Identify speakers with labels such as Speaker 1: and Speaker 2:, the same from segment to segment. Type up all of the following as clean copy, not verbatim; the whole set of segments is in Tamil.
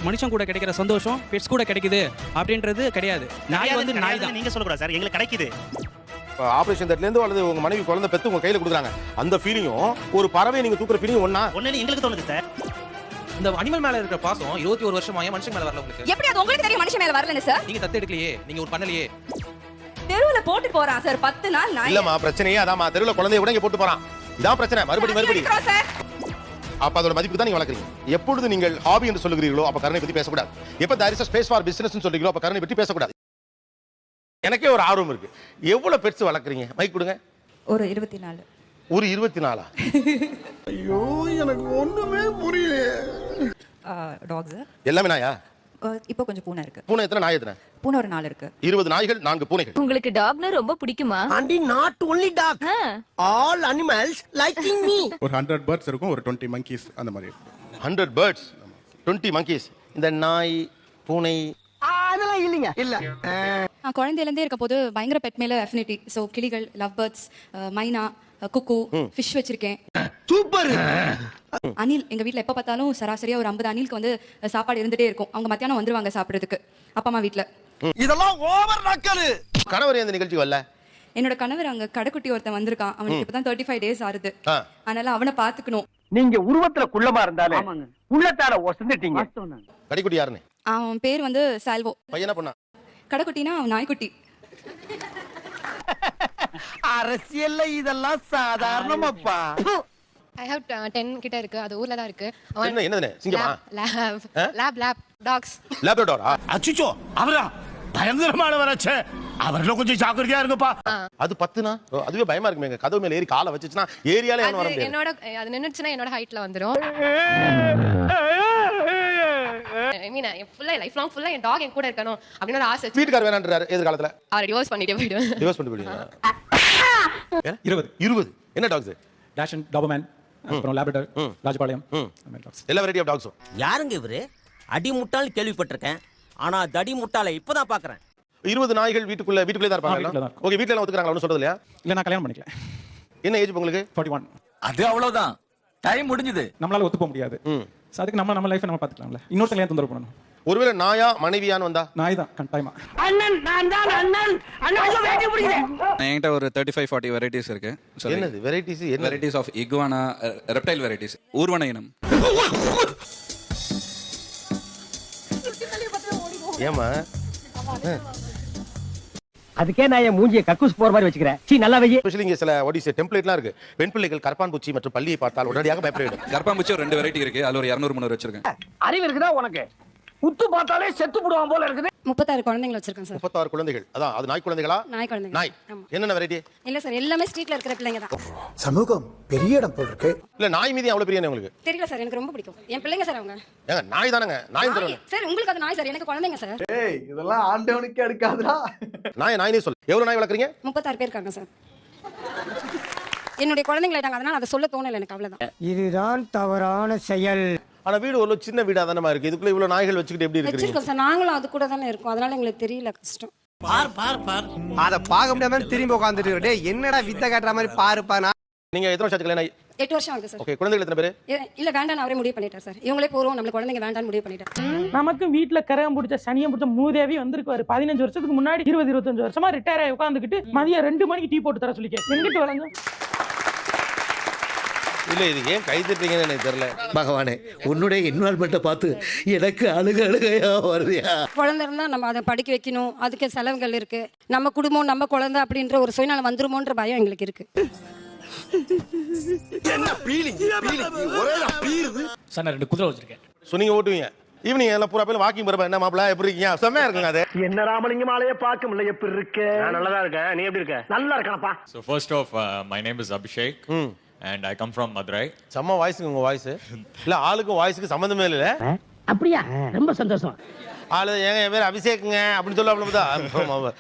Speaker 1: மனுஷன் கூட கிடைக்கிற சந்தோஷம் பெட்ஸ் கூட கிடைக்குது அப்படின்றது கிடையாது. நாய் வந்து நாய் தான்.
Speaker 2: நீங்க சொல்லக்கூடாது சார், எங்களுக்கு கிடைக்குது.
Speaker 3: ஆபரேஷன் தட்ல இருந்து அல்லது உங்க மனைவி குழந்தை பெத்து உங்க கையில கொடுக்குறாங்க, அந்த ஃபீலிங்கும் ஒரு பறவை நீங்க தூக்குற ஃபீலிங் ஒண்ணா?
Speaker 2: ஒண்ணு எங்களுக்கு தோணுது சார்.
Speaker 4: இந்த அனிமல் மேல இருக்கிற பாசம் 21 வருஷமா மனுஷன் மேல வரல உங்களுக்கு.
Speaker 5: எப்படி அது உங்களுக்கு தெரியும் மனுஷன் மேல வரலன்னு சார்?
Speaker 4: நீங்க தத்து எடுக்கலையே, நீங்க ஒரு பண்ணலையே.
Speaker 5: தெருவுல போட்டு போறான் சார் 10 நாள் நாய்.
Speaker 3: இல்லம்மா, பிரச்சனையே அதாம்மா. தெருவுல குழந்தைய கூட இங்க போட்டு போறான், இதான் பிரச்சனை. மறுபடி
Speaker 5: சார்
Speaker 3: அப்ப அதோட மதிப்பு தான் நீங்க வளர்க்குறீங்க. எப்பொழுது நீங்கள் ஹாபி என்று சொல்லுகிறீர்களோ அப்ப கருணை பத்தி பேசக்கூடாது. எப்ப there is a space for business ன்னு சொல்றீங்களோ அப்ப கருணை பத்தி பேசக்கூடாது. எனக்கே ஒரு ஆர்வம் இருக்கு, எவ்வளவு பெட்ஸ் வளர்க்குறீங்க? மைக் கொடுங்க.
Speaker 5: ஒரு 24.
Speaker 3: ஒரு 24?
Speaker 6: ஐயோ எனக்கு ஒண்ணுமே புரியல.
Speaker 5: டாக்ஸ்
Speaker 3: எல்லாமே நாயா?
Speaker 5: இப்போ கொஞ்சம் பூனை இருக்கு.
Speaker 3: பூனை எத்தனை, நாய் எத்தனை?
Speaker 5: பூனை ஒரு 4 இருக்கு.
Speaker 3: 20 நாய்கள், 4 பூனைகள்.
Speaker 7: உங்களுக்கு டாக்னா ரொம்ப பிடிக்குமா?
Speaker 6: Aunty not only dog, all animals liking me.
Speaker 8: ஒரு 100 பேர்ட்ஸ் இருக்கும், ஒரு 20 monkeys அந்த மாதிரி.
Speaker 3: 100 birds, 20 monkeys. இந்த நாய் பூனை
Speaker 6: அதெல்லாம் இல்லைங்க. இல்ல
Speaker 9: நான் குழந்தையிலேருந்தே இருக்க போது பயங்கர பெட் மேல அஃபினிட்டி. ஸோ கிளிகள், லவ் பேர்ட்ஸ், மைனா, குக்கு, ஃபிஷ் வச்சிருக்கேன்.
Speaker 6: சூப்பர்.
Speaker 9: அணில் எங்க வீட்டில் எப்போ பார்த்தாலும் சராசரியா ஒரு 50 அணிலுக்கு வந்து சாப்பாடு இருந்துட்டே இருக்கும். அவங்க மத்தியானம் வந்துருவாங்க சாப்பிட்றதுக்கு அப்பா அம்மா வீட்டில்.
Speaker 6: இதெல்லாம் ஓவர் நக்கலு.
Speaker 3: கணவர் இந்த நிகழ்ச்சி வரல?
Speaker 9: என்னோட கணவர் அங்க கடைக்குட்டி ஒருத்தன் வந்திருக்கான். அவனுக்கு இப்பதான் 35 days ஆறுது. அதனால அவனை பாத்துக்கணும்.
Speaker 10: நீங்க உருவத்துல குள்ளமா இருந்தாலும் உள்ளத்தால ஒசந்துட்டீங்க.
Speaker 3: கடைக்குட்டி யாருன்னு?
Speaker 9: அவன் பேர் வந்து சால்வோ.
Speaker 3: பையனா பொண்ணா?
Speaker 9: கடைக்குட்டினா அவன் நாய்க்குட்டி.
Speaker 6: அரசியல்ல இதெல்லாம் சாதாரணமாப்பா.
Speaker 7: I have 10 கிட்ட இருக்கு. அது ஊர்ல தான் இருக்கு.
Speaker 3: என்னது? சிங்கமா?
Speaker 7: Lab dogs.
Speaker 3: லேப்ரடாரா?
Speaker 2: அச்சுச்சோ, அவரா பயங்கரமான வரச்சே. அவர்ல கொஞ்சம் ஜாக்கிரதையா இருங்கப்பா.
Speaker 3: அது 10னா அதுவே பயமா இருக்குமே. எங்க கதவு மேல ஏறி காலை வச்சுச்சுனா ஏரியால என்ன வர முடியாது.
Speaker 7: என்னோட அது நின்னுச்சுனா என்னோட ஹைட்ல வந்துரும். ஐ மீன் ஃபுல்லா லைஃப் லாங் ஃபுல்லா என் டாக் என் கூட இருக்கணும் அப்படின ஒரு ஆசை.
Speaker 3: வீட்டுக்கார வேணான்றாரு எதிர்காலத்துல.
Speaker 7: அவர் டிவோர்ஸ் பண்ணிட்டே போய்டுவேன்.
Speaker 3: டிவோர்ஸ் பண்ணிட்டு போய்டுவீங்க?
Speaker 1: 20.
Speaker 3: என்ன டாக்ஸ்?
Speaker 1: டேஷன், டாபர்மேன், அப்புறம் லேப்ரடார், ராஜபாளையம்,
Speaker 3: எல்லா வெரைட்டி ஆஃப் டாக்ஸும்.
Speaker 10: யாருங்க இவரு? அடி முட்டாள் கேள்விப்பட்டிருக்கேன், ஆனா தடி முட்டாளை இப்பதான் பாக்குறேன்.
Speaker 3: 20 நாய்கள் வீட்டுக்குள்ளே தான் இருப்பாங்க. ஓகே, வீட்ல எல்லாம் ஒத்துக்கறாங்களா? ஒண்ணும் சொல்றது இல்லையா?
Speaker 1: இல்ல, நான் கல்யாணம் பண்ணிக்கல.
Speaker 3: என்ன ஏஜ் உங்களுக்கு?
Speaker 1: 41.
Speaker 10: அது அவ்வளவுதான், டைம் முடிஞ்சது.
Speaker 1: நம்மளால ஒத்து போக முடியாது. சோ அதுக்கு நம்ம லைஃபை நம்ம பாத்துக்கலாம்ல. இன்னொருத்தங்க ஏன் தொந்தரவு பண்ணணும்?
Speaker 3: ஒருவேளை நாயா மனைவியான்னு வந்தா?
Speaker 1: நாய் தான் கட்டாயமா.
Speaker 6: அண்ணன் நான் தான் அண்ணன். அண்ணன் வேட்டி பிடிக்கிறேன்.
Speaker 11: என்கிட்ட ஒரு 35-40 வெரைட்டிஸ் இருக்கு.
Speaker 3: என்னது வெரைட்டிஸ்? என்ன
Speaker 11: varieties of iguana, reptile varieties, ஊர்வன இனம்.
Speaker 3: ஏமா?
Speaker 10: அதுக்கே நான் என் மூஞ்சியை கக்கூஸ் போற மாதிரி வச்சுக்கிறேன். சீ நல்லா வெயி.
Speaker 3: ஸ்பெஷலி இங்க சில ஒடிசே டெம்ப்ளேட்லாம் இருக்கு. பெண் பிள்ளைகள் கரப்பான்பூச்சி மற்றும் பல்லியை பார்த்தால் உடனடியாக பயப்பட.
Speaker 11: கரப்பான்பூச்சி ஒரு 2 வெரைட்டி இருக்கு. அதுல ஒரு 200-300 வச்சிருக்கேன்.
Speaker 10: அறிவு இருக்குதா உனக்கு? உத்து பார்த்தாலே செத்து போடுவான் போல இருக்குது.
Speaker 9: 36 குழந்தைகள் வச்சிருக்கேன் சார்.
Speaker 3: 36 குழந்தைகள். அதான் அது நாய் குழந்தைகளா?
Speaker 9: நாய் குழந்தைகள்.
Speaker 3: நாய் என்னென்ன வெரைட்டி?
Speaker 9: இல்ல சார், எல்லாமே ஸ்ட்ரீட்ல இருக்கிற பிள்ளைங்க தான்.
Speaker 6: சமூகம் பெரிய இடம் போல இருக்கு.
Speaker 3: இல்ல நாய் மீது அவ்வளவு பிரியனே உங்களுக்கு?
Speaker 9: தெரியல சார், எனக்கு ரொம்ப பிடிக்கும். என் பிள்ளைங்க சார் அவங்க.
Speaker 3: ஏங்க நாய் தானங்க? நாய் தரணும்
Speaker 9: சார். உங்களுக்கு அது நாய் சார், எனக்கு குழந்தைங்க சார்.
Speaker 6: ஏய் இதெல்லாம் ஆண்டவனுக்கு எடுக்காதடா.
Speaker 3: நாய் சொல்லு. எவ்வளவு நாய் வளர்க்குறீங்க?
Speaker 9: 36 பேர் இருக்காங்க சார். என்னுடைய குழந்தைகள் ஆயிட்டாங்க, அதனால அதை சொல்ல தோணல எனக்கு, அவ்வளவுதான்.
Speaker 10: இதுதான் தவறான செயல்.
Speaker 3: ஆனா வீடு ஒரு சின்ன வீடா தானமா இருக்கு. இதுக்குள்ள இவ்வளவு நாய்கள் வச்சுக்கிட்டு எப்படி இருக்கீங்க?
Speaker 9: வச்சிருக்கோம் சார், நாங்களும் அது கூட தானே இருக்கோம். அதனால எங்களுக்கு தெரியல கஷ்டம்.
Speaker 2: பார்
Speaker 6: அத பாக்க முடியாம திரும்பி உட்கார்ந்துட்டு டேய் என்னடா வித்த காட்டுற மாதிரி பாருப்பா.
Speaker 3: நீங்க எத்தனை வருஷம் கல்யாணம்?
Speaker 9: 8 வருஷம் ஆகுது சார்.
Speaker 3: ஓகே, குழந்தைகள் எத்தனை பேரு?
Speaker 9: இல்ல வேண்டாம், அவரே முடிவு பண்ணிட்டார் சார். இவங்களே போறோம், நம்ம குழந்தைங்க வேண்டாம்னு முடிவு பண்ணிட்டார்.
Speaker 10: நமக்கு வீட்டுல கரகம் பிடிச்ச சனியம் பிடிச்ச மூதேவி வந்திருக்காரு. 15 வருஷத்துக்கு முன்னாடி 20-25 வருஷமா ரிட்டையர் ஆகி உட்காந்துக்கிட்டு மதியம் 2 மணிக்கு டீ போட்டு தர சொல்லிக்க எங்கிட்டு வளங்க.
Speaker 3: இல்ல இது ஏன் கை தட்டுறீங்கன்னு எனக்கு தெரியல.
Speaker 6: பகவானே உன்னுடைய இன்வால்வ்மெண்ட்டை பார்த்து எனக்கு அழுகையா வருதியா.
Speaker 9: குழந்தை இருந்தா நம்ம அதை படிக்க வைக்கணும், அதுக்கு செலவுகள் இருக்கு. நம்ம குடும்பம் நம்ம குழந்தை அப்படின்ற ஒரு சுயநலம் வந்துருமோன்ற பயம் எங்களுக்கு இருக்கு.
Speaker 6: என்ன பீலிங் ஒரே பீருது.
Speaker 1: சார் நான் 2 குதிரை வச்சிருக்கேன்.
Speaker 3: சோ நீங்க ஓட்டுவீங்க? ஈவினிங் எல்லாம் பூரா பேர் வாக்கிங் போறப்ப என்ன மாப்பிள்ள எப்படி இருக்கீங்க? செம்மையா இருக்குங்க அது.
Speaker 10: என்ன ராமலிங்கம் ஆளையே பார்க்க முடியல. எப்படி இருக்கு?
Speaker 2: நான் நல்லா இருக்கேன். நீ எப்படி இருக்க?
Speaker 10: நல்லா இருக்கேன்ப்பா.
Speaker 12: So first off, my name is Abhishek and I come from Madurai.
Speaker 3: செம்ம வாய்ஸ்ங்க உங்க வாய்ஸ். இல்ல ஆளுக்கும் வாய்ஸ்க்கு சம்பந்தமே இல்ல.
Speaker 10: அப்படியா? ரொம்ப சந்தோஷம்.
Speaker 3: ஆளு ஏங்க என் பேர் அபிஷேக்குங்க அப்படின்னு சொல்லுவாங்க.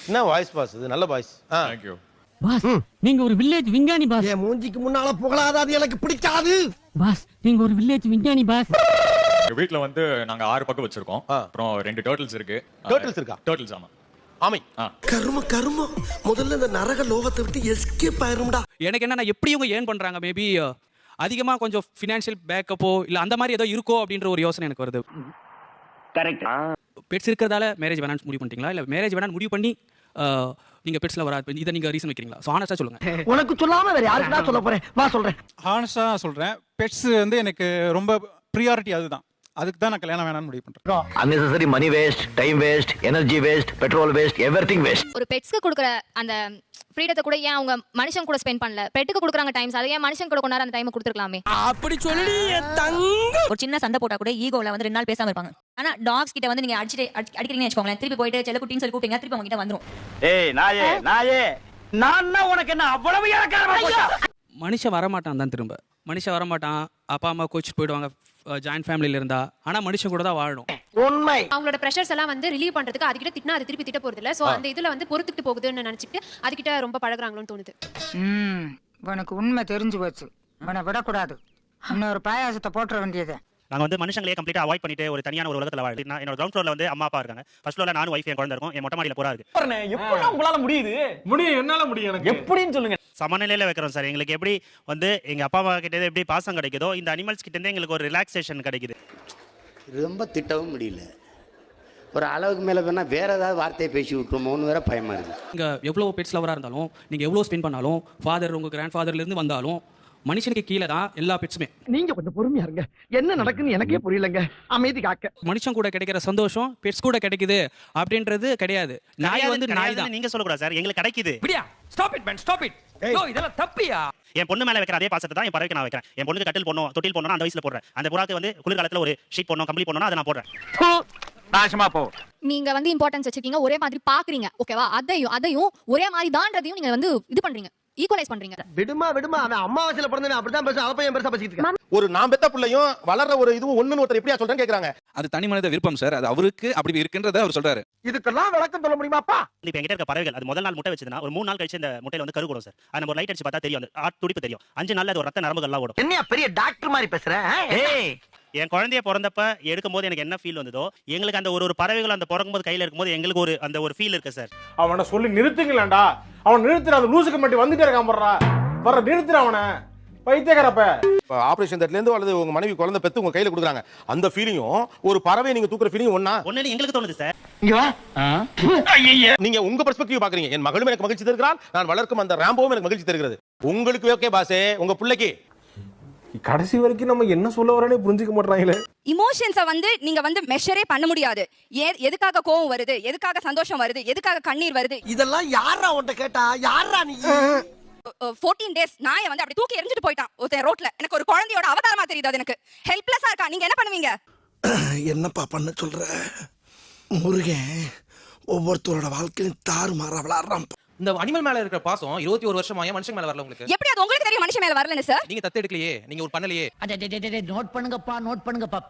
Speaker 3: என்ன வாய்ஸ் பாஸ் இது? நல்ல வாய்ஸ்.
Speaker 12: Thank you.
Speaker 10: பாஸ் நீங்க ஒரு வில்லேஜ் விஞ்ஞானி பாஸ்.
Speaker 6: என் மூஞ்சிக்கு முன்னால புகழாத, அது எனக்கு பிடிக்காது.
Speaker 10: பாஸ் நீங்க ஒரு வில்லேஜ் விஞ்ஞானி பாஸ்.
Speaker 12: எங்க வீட்ல வந்து நாங்க 6 பக்கம் வச்சிருக்கோம். அப்புறம் 2 டர்ட்டில்ஸ் இருக்கு.
Speaker 3: டர்ட்டில்ஸ் இருக்கா?
Speaker 12: டர்ட்டில்ஸ் ஆமா.
Speaker 3: ஆமை.
Speaker 6: கர்ம முதல்ல இந்த நரக லோகத்தை விட்டு எஸ்கேப் ஆயிரும்டா.
Speaker 1: எனக்கு என்ன, எப்படி இவங்க ஏர்ன் பண்றாங்க? மேபி அதிகமா கொஞ்சம் ஃபினான்ஷியல் பேக்கப்போ இல்ல அந்த மாதிரி ஏதோ இருக்கோ அப்படின்ற ஒரு யோசனை எனக்கு வருது.
Speaker 6: கரெக்ட்.
Speaker 1: பெட்ஸ் இருக்கிறதால மேரேஜ் வேணாம்னு முடிவு பண்ணிட்டீங்களா இல்லை மேரேஜ் வேணாம்னு முடிவு பண்ணி நீங்க பெட்ஸ்ல வராது இதை நீங்க ரீசன் வைக்கிறீங்களா? ஸோ ஆனஸ்டா சொல்லுங்க.
Speaker 6: உனக்கு சொல்லாம வேற யாருக்கு தான் சொல்ல போறேன்? வா சொல்றேன்.
Speaker 8: ஹானஸ்டா சொல்றேன், பெட்ஸ் வந்து எனக்கு ரொம்ப ப்ரியாரிட்டி. அதுதான், அதுக்கு தான் நான் கல்யாணம் வேணாம்னு முடிவு பண்றேன்.
Speaker 6: unnecessary money waste, time waste, energy waste, petrol waste, everything waste.
Speaker 9: ஒரு பெட்ஸ்க்கு கொடுக்குற அந்த ஃப்ரீடத்தை கூட ஏன் அவங்க மனுஷன் கூட ஸ்பெண்ட் பண்ணல? பெட்டுக்கு கொடுக்குறாங்க டைம்ஸ், அதை ஏன் மனுஷன் கூட கொண்டாட அந்த டைமை கொடுத்துருக்கலாமே?
Speaker 1: அப்படி சொல்லி
Speaker 5: ஒரு சின்ன சண்டை போட்டா கூட ஈகோல வந்து 2 நாள் பேசாம இருப்பாங்க. ஆனா டாக்ஸ் கிட்ட வந்து நீங்க அடிக்கிறீங்கன்னு வச்சுக்கோங்களேன், திருப்பி போயிட்டு செல்ல குட்டின்னு சொல்லி கூப்பிட்டீங்க, திருப்பி அவங்க கிட்ட வந்துரும்.
Speaker 6: ஏய் நாயே நாயே, நான் உனக்கு என்ன அவ்வளவு இறக்காம போச்சா?
Speaker 1: மனுஷன் வரமாட்டான் தான், திரும்ப மனுஷன் வரமாட்டான். அப்பா அம்மா கோச்சிட்டு போயிடுவாங்க ஜாயின்ட் ஃபேமிலியில இருந்தா. ஆனா மனுஷன் கூட தான் வாழணும்.
Speaker 6: உண்மை.
Speaker 7: அவங்களோட ப்ரெஷர்ஸ் எல்லாம் வந்து ரிலீவ் பண்றதுக்கு அதுகிட்ட திட்டினா அது திருப்பி திட்ட போறது இல்ல. சோ அந்த இதுல வந்து பொறுத்துக்கிட்டு போகுதுன்னு நினைச்சிட்டு அதுகிட்ட ரொம்ப பழகுறாங்களோன்னு தோணுது.
Speaker 10: உனக்கு உண்மை தெரிஞ்சு போச்சு, உன்னை விடக்கூடாது. இன்னொரு பாயாசத்தை போட்டுற வேண்டியது.
Speaker 4: நாங்க வந்து மனுஷங்களே கம்ப்ளீட்டா அவாய்ட் பண்ணிட்டு ஒரு தனியான ஒரு உலகத்துல வாழுது. நான் என்னோட கிரவுண்ட் ஃப்ளோர்ல வந்து அம்மா அப்பா இருக்காங்க, ஃபர்ஸ்ட் ஃப்ளோர்ல நானும் வைஃப் என் குழந்தை இருக்கும், என் மொட்டை மாடியில புறா இருக்கு.
Speaker 10: எப்படி உங்களால முடியுது? முடியும், என்னால முடியும். எனக்கு எப்படின்னு சொல்லுங்க.
Speaker 4: சமநிலையில வைக்கிறோம் சார். எங்களுக்கு எப்படி வந்து எங்க அப்பா அம்மா கிட்ட இருந்து எப்படி பாசம் கிடைக்குதோ, இந்த அனிமல்ஸ் கிட்ட இருந்து எங்களுக்கு ஒரு ரிலாக்ஸேஷன் கிடைக்குது.
Speaker 6: ரொம்ப திட்டவும் முடியல. ஒரு அளவுக்கு மேல வேணா வேற ஏதாவது வார்த்தையை பேசி விட்டுருமோன்னு வேற பயமா இருக்கு.
Speaker 1: நீங்க எவ்வளவு பெட்ஸ் லவரா இருந்தாலும், நீங்க எவ்வளவு ஸ்பெண்ட் பண்ணாலும், ஃபாதர் உங்க கிராண்ட் ஃபாதர்ல இருந்து வந்தாலும் மனுஷனுக்கு கீழே தான் எல்லா பெட்ஸுமே.
Speaker 6: நீங்க கொஞ்சம் பொறுமையா இருங்க, என்ன நடக்குன்னு எனக்கே புரியலங்க. அமைதி காக்க.
Speaker 1: மனுஷன் கூட கிடைக்கிற சந்தோஷம் பெட்ஸ் கூட கிடைக்குது அப்படின்றது கிடையாது. நாய் வந்து நாய் தான்.
Speaker 4: நீங்க சொல்லக்கூடாது சார், எங்களுக்கு கிடைக்குது.
Speaker 10: Stop it man, stop it. Yo இதெல்லாம் தப்பியா?
Speaker 4: என் பொண்ணு மேல வைக்கிற அதே பாசத்தை தான் என் பறவைக்கு நான் வைக்கிறேன். என் பொண்ணுக்கு கட்டில் போடணும், தொட்டில் போடணும், அந்த வயசுல போடுறேன். அந்த புறாக்கு வந்து குளிர்காலத்துல ஒரு ஷீட் போடணும், கம்பளி போடணும், அதை நான் போடுறேன்.
Speaker 6: நாசமா போ.
Speaker 9: நீங்க வந்து இம்பார்ட்டன்ஸ் வச்சிருக்கீங்க, ஒரே மாதிரி பாக்குறீங்க, ஓகேவா? அதையும் ஒரே மாதிரி தான்றதையும் நீங்க வந்து இது பண்றீங்க, ஈக்குவலைஸ் பண்றீங்க.
Speaker 6: விடுமா அவன் அம்மாவாசையில பிறந்தவன் அப்படிதான் பேச, அவ பையன் பெருசா பேசிட்டு இருக்கான்.
Speaker 3: ஒரு நான் பெத்த பிள்ளையும் வளர்ற ஒரு இதுவும் ஒண்ணுன்னு ஒருத்தர் எப்படியா சொல்றேன்னு கேக்குறாங்க.
Speaker 11: அது தனி மனித விருப்பம் சார், அது அவருக்கு அப்படி இருக்குன்றதை அவர் சொல்றாரு.
Speaker 6: இதுக்கெல்லாம் விளக்கம் சொல்ல முடியுமாப்பா?
Speaker 4: இப்போ எங்கிட்ட இருக்க பறவைகள் அது முதல் நாள் முட்டை வச்சதுன்னா ஒரு 3 நாள் கழிச்சு இந்த முட்டையில வந்து கரு கூடும் சார். அது நம்ம ஒரு லைட் அடிச்சு பார்த்தா தெரியும், அந்த ஆட் துடிப்பு தெரியும். 5 நாள்ல அது ஒரு ரத்த நரம்புகள்லாம் ஓடும்.
Speaker 6: என்னையா பெரிய டாக்டர் மாதிரி பேசுற? ஏய்,
Speaker 4: என் குழந்தைய பிறந்தப்ப எடுக்கும்போது எனக்கு என்ன ஃபீல் வந்ததோ, எங்களுக்கு அந்த ஒரு பறவைகள் அந்த பிறக்கும்போது கையில இருக்கும்போது எங்களுக்கு ஒரு அந்த ஒரு ஃபீல் இருக்கு சார்.
Speaker 10: அவனை சொல்லி நிறுத்துங்களேன்டா. அவன் நிறுத்துற, அந்த லூசுக்கு மட்டும் வந்துட்டே இருக்கான் போறா. வர நிறுத்துற அவனை, பைத்தியக்காரப்ப.
Speaker 3: ஆபரேஷன் தேட்டர்ல இருந்து அல்லது உங்க மனைவி குழந்தை பெத்து உங்க கையில கொடுக்குறாங்க, அந்த ஃபீலிங்கும் ஒரு பறவை நீங்க தூக்குற ஃபீலிங் ஒண்ணா?
Speaker 4: ஒண்ணு எங்களுக்கு தோணுது சார்.
Speaker 6: இங்க வா.
Speaker 3: நீங்க உங்க பெர்ஸ்பெக்டிவ் பாக்குறீங்க. என் மகளும் எனக்கு மகிழ்ச்சி தருகிறாள், நான் வளர்க்கும் அந்த ராம்போவும் எனக்கு மகிழ்ச்சி தருகிறது. உங்களுக்கு ஓகே பாசே, உங்க பிள்ளைக்கு
Speaker 10: கடைசி வரைக்கும் நம்ம என்ன சொல்ல வரேன்னு புரிஞ்சுக்க மாட்டாங்களே.
Speaker 9: இமோஷன்ஸை வந்து நீங்க வந்து மெஷரே பண்ண முடியாது. எதுக்காக கோவம் வருது, எதுக்காக சந்தோஷம் வருது, எதுக்காக கண்ணீர் வருது,
Speaker 6: இதெல்லாம் யாரா உன்கிட்ட கேட்டா? யாரா நீ?
Speaker 9: 14 days நாயை வந்து அப்படி தூக்கி எறிஞ்சிட்டு போயிட்டான் ஒருத்தன் ரோட்ல. எனக்கு ஒரு குழந்தையோட அவதாரமா தெரியுது, அது எனக்கு ஹெல்ப்லெஸ்ஸா இருக்கா. நீங்க என்ன பண்ணுவீங்க?
Speaker 6: என்னப்பா பண்ண சொல்ற? முருகன் ஒவ்வொருத்தரோட வாழ்க்கையும் தாறுமாறா விளையாடுறான்.
Speaker 4: இந்த அனிமல் மேல இருக்கிற பாசம் 21 வருஷமா ஏன் மனுஷன் மேல வரல உங்களுக்கு?
Speaker 9: எப்படி அது உங்களுக்கு தெரியும் மனுஷன் மேல வரலன்னு சார்?
Speaker 4: நீங்க தத்து எடுக்கலையே, நீங்க ஒரு பண்ணலையே.
Speaker 6: நோட் பண்ணுங்கப்பா,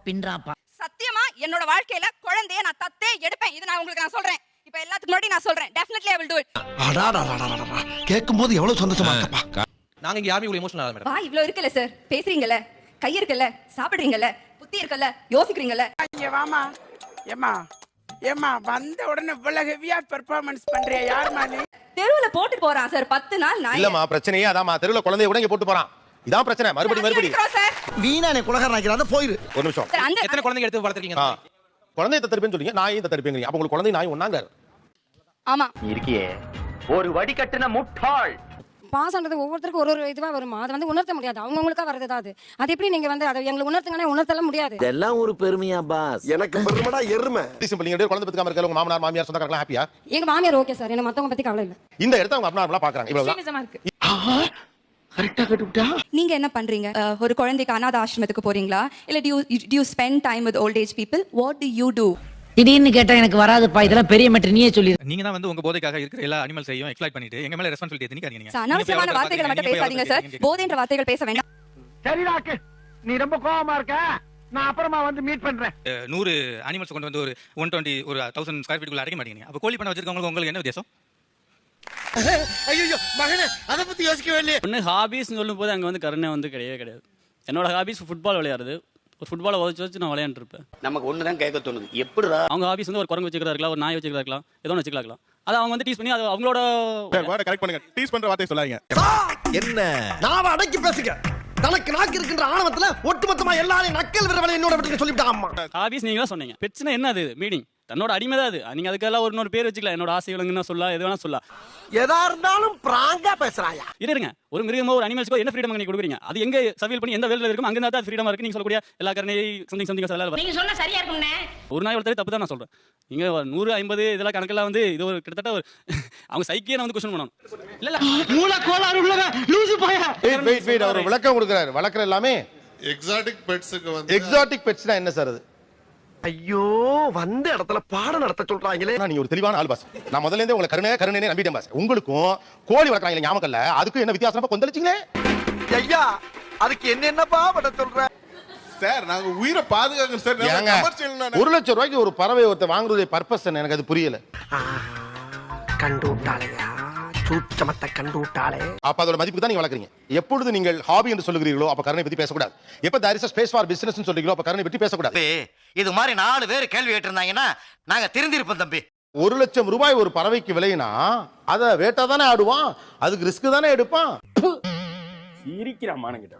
Speaker 6: பின்றாம்பா.
Speaker 9: சத்தியமா என்னோட வாழ்க்கையில குழந்தைய நான் தத்தே எடுப்பேன். இது நான் உங்களுக்கு சொல்றேன். இப்ப எல்லாத்துக்கு முன்னாடி நான் சொல்றேன், definitely I will do it.
Speaker 6: அடாடாடாடாடா, கேட்கும்போது எவ்வளவு சந்தோஷமா இருக்குப்பா.
Speaker 4: நாங்க இங்க யாருமே இவ்வளவு எமோஷனல் ஆகல மேடம்.
Speaker 9: வா இவ்ளோ இருக்குல்ல சார், பேசுறீங்கல்ல, கை இருக்குல்ல, சாப்பிடுறீங்கல்ல, புத்தி இருக்குல்ல, யோசிக்கிறீங்கல்ல.
Speaker 10: இங்க வாமா. ஏமா வந்த உடனே இவ்வளவு ஹெவியா பெர்ஃபார்மன்ஸ் பண்றியா? யாருமா நீ?
Speaker 9: தெருவுல போட்டு போறான் சார் 10 நாள் நாய்.
Speaker 3: இல்லம்மா, பிரச்சனையே அதாம்மா. தெருவுல குழந்தைய கூட இங்க போட்டு போறான், இதான் பிரச்சனை. மறுபடி
Speaker 6: வீணானே குலகாரன் ஆக்கிறாத போயிரு.
Speaker 3: ஒரு நிமிஷம்.
Speaker 4: எத்தனை குழந்தைங்க எடுத்து வளர்த்துறீங்க?
Speaker 3: குழந்தைய தத்தெடுப்பேன்னு சொல்றீங்க, நாயை தத்தெடுப்பீங்க. அப்ப உங்களுக்கு குழந்தை நாய் ஒண்ணாங்க?
Speaker 9: ஆமா.
Speaker 6: இருக்கியே ஒரு வடி கட்டின முட்டாள்.
Speaker 9: பாசன்றது ஒவ்வொருத்தருக்கும் ஒரு இதுவா வருமா? அது வந்து உணர்த்த முடியாது, அவங்கவுங்களுக்கா வரது அது. அது எப்படி நீங்க வந்து அதை எங்களுக்கு உணர்த்துங்கன்னா உணர்த்தலாம் முடியாது.
Speaker 6: இதெல்லாம் ஒரு பெருமையா பாஸ்? எனக்கு பெருமைடா எருமை.
Speaker 3: சிம்பிள். நீங்க குழந்தை பெத்துக்காம இருக்க உங்க மாமனார் மாமியார் சொந்தக்காரங்க ஹாப்பியா?
Speaker 9: எங்க மாமியார் ஓகே சார், எனக்கு மத்தவங்க பத்தி கவலை இல்ல.
Speaker 3: இந்த இடத்தை அவங்க அப்நார்மலா பாக்குறாங்க, இவ்வளவுதான்.
Speaker 6: கரெக்டா கேட்டுட்டா.
Speaker 9: நீங்க என்ன பண்றீங்க? ஒரு குழந்தைக்கு அநாத ஆசிரமத்துக்கு போறீங்களா, இல்ல do you spend time with old age people? What do you do?
Speaker 10: திடீர்னு கேட்டா எனக்கு வராதுப்பா, இதெல்லாம் பெரிய மேட்டர், நீயே சொல்லி.
Speaker 11: நீங்க தான் வந்து உங்க போதைக்காக இருக்கிற எல்லா அனிமல்ஸையும் எக்ஸ்ப்ளாய்ட் பண்ணிட்டு எங்க மேல ரெஸ்பான்சிபிலிட்டி எத்தனைக்கு நீங்க
Speaker 9: அனாவசியமான வார்த்தைகளை மட்டும் பேசாதீங்க சார். போதைன்ற வார்த்தைகள் பேச வேண்டாம்.
Speaker 6: சரிடாக்கு, நீ ரொம்ப கோவமா இருக்க, நான் அப்புறமா வந்து மீட் பண்றேன்.
Speaker 11: 100 அனிமல்ஸ் கொண்டு வந்து ஒரு 120 ஒரு 1000 ஸ்கொயர் ஃபீட்டுக்குள்ள அடைக்க மாட்டீங்க. அப்ப கோழி பண்ண வச்சிருக்கவங்களுக்கு உங்களுக்கு என்ன வித்தியாசம்?
Speaker 6: ஐயோ மகனே, அத பத்தி யோசிக்கவே இல்லையே.
Speaker 1: ஒன்னு ஹாபிஸ் சொல்லும்போது அங்க வந்து கருணை வந்து கிடையாது. என்னோட ஹாபிஸ் ஃபுட்பால் விளையாடுறது. ஒரு ஃபுட்பாலை வச்சு நான் விளையாண்டு இருப்பேன்.
Speaker 6: நமக்கு ஒண்ணுதான் கேட்க தோணுது, எப்படிடா?
Speaker 1: அவங்க ஹாபிஸ் வந்து ஒரு குரங்கு வச்சுக்கிறதா இருக்கலாம், ஒரு நாய் வச்சுக்கிறதா இருக்கலாம், ஏதோ ஒன்று வச்சுக்கலாம். அதை அவங்க வந்து டீஸ் பண்ணி அது அவங்களோட
Speaker 8: கரெக்ட் பண்ணுங்க. டீஸ் பண்ற வார்த்தை சொல்லாதீங்க.
Speaker 6: என்ன நான் அடக்கி பேசுங்க. தனக்கு நாக்கு இருக்கின்ற ஆணவத்துல ஒட்டுமொத்தமா எல்லாரையும் நக்கல் விரவலை என்னோட விட்டு சொல்லிவிட்டாங்க.
Speaker 1: ஹாபிஸ் நீங்க தான் சொன்னீங்க. பெட்ஸ்னா என்ன அது மீனிங்? தன்னோட அடிமை தான் அது. நீங்க அதுக்கெல்லாம் ஒரு இன்னொரு பேர் வச்சுக்கலாம். என்னோட ஆசை விலங்குன்னு சொல்லலாம், எது வேணா சொல்லலாம்.
Speaker 6: எதா இருந்தாலும் பிராங்கா பேசுறாயா?
Speaker 1: இருங்க, ஒரு மிருகமோ ஒரு அனிமல்ஸ்க்கோ என்ன ஃப்ரீடம் நீங்க கொடுக்குறீங்க? அது எங்க சர்வீல் பண்ணி எந்த வேலையில இருக்கும் அங்க தான் ஃப்ரீடமா இருக்கு. நீங்க சொல்லக்கூடிய எல்லா கரணை சம்திங் சொல்லலாம்.
Speaker 5: நீங்க சொன்னா சரியா இருக்கும்னே.
Speaker 1: ஒரு நாய் ஒருத்தர் தப்பு தான் நான் சொல்றேன். நீங்க 100 50 இதெல்லாம் கணக்கெல்லாம் வந்து இது ஒரு கிட்டத்தட்ட ஒரு அவங்க சைக்கியே நான் வந்து क्वेश्चन பண்ணணும். இல்ல இல்ல
Speaker 6: மூல கோளாறு உள்ளவன் லூசு பையா.
Speaker 3: வெயிட் அவர் விளக்கம் கொடுக்குறாரு. வளர்க்குற எல்லாமே
Speaker 2: எக்ஸாட்டிக் பெட்ஸுக்கு வந்து
Speaker 3: எக்ஸாட்டிக் பெட்ஸ்னா என்ன சார் அது?
Speaker 6: ஐயோ வந்த இடத்துல பாடம் நடத்த சொல்றாங்களே.
Speaker 3: நீங்க ஒரு தெளிவான ஆள் பாஸ். நான் முதல்ல இருந்தே உங்களை கருணை நம்பிட்டேன் பாஸ். உங்களுக்கும் கோழி வளர்க்குறாங்க ஞாபகம் இல்ல, அதுக்கு என்ன வித்தியாசமா கொந்தளிச்சிங்களே
Speaker 6: ஐயா அதுக்கு என்னப்பா பண்ண சொல்ற?
Speaker 2: சார் நாங்க உயிரை பாதுகாக்கணும் சார்.
Speaker 3: ஏங்க, 1 லட்சம் ரூபாய்க்கு ஒரு பறவை ஒருத்தர் வாங்குறதுடைய பர்பஸ் என்ன? எனக்கு அது புரியல.
Speaker 6: கண்டு விட்டாளையா, சூச்சமத்தை கண்டு விட்டாளே.
Speaker 3: அப்ப அதோட மதிப்பு தான் நீங்க வளர்க்குறீங்க. எப்பொழுது நீங்கள் ஹாபி என்று சொல்லுகிறீர்களோ அப்ப கருணை பத்தி பேசக்கூடாது. எப்ப there is a space for business ன்னு சொல்றீங்களோ அப்ப கருணை பத்தி பேசக்கூடாது.
Speaker 6: இது மாதிரி 4 பேர் கேள்வி கேட்டிருந்தாங்கன்னா நாங்க திருந்திருப்போம் தம்பி.
Speaker 3: 1 லட்சம் ரூபாய் ஒரு பறவைக்கு விலைனா அதை வேட்டா தானே ஆடுவான், அதுக்கு ரிஸ்க் தானே எடுப்பான்.
Speaker 6: சிரிக்கிறான் மானங்கிட்ட.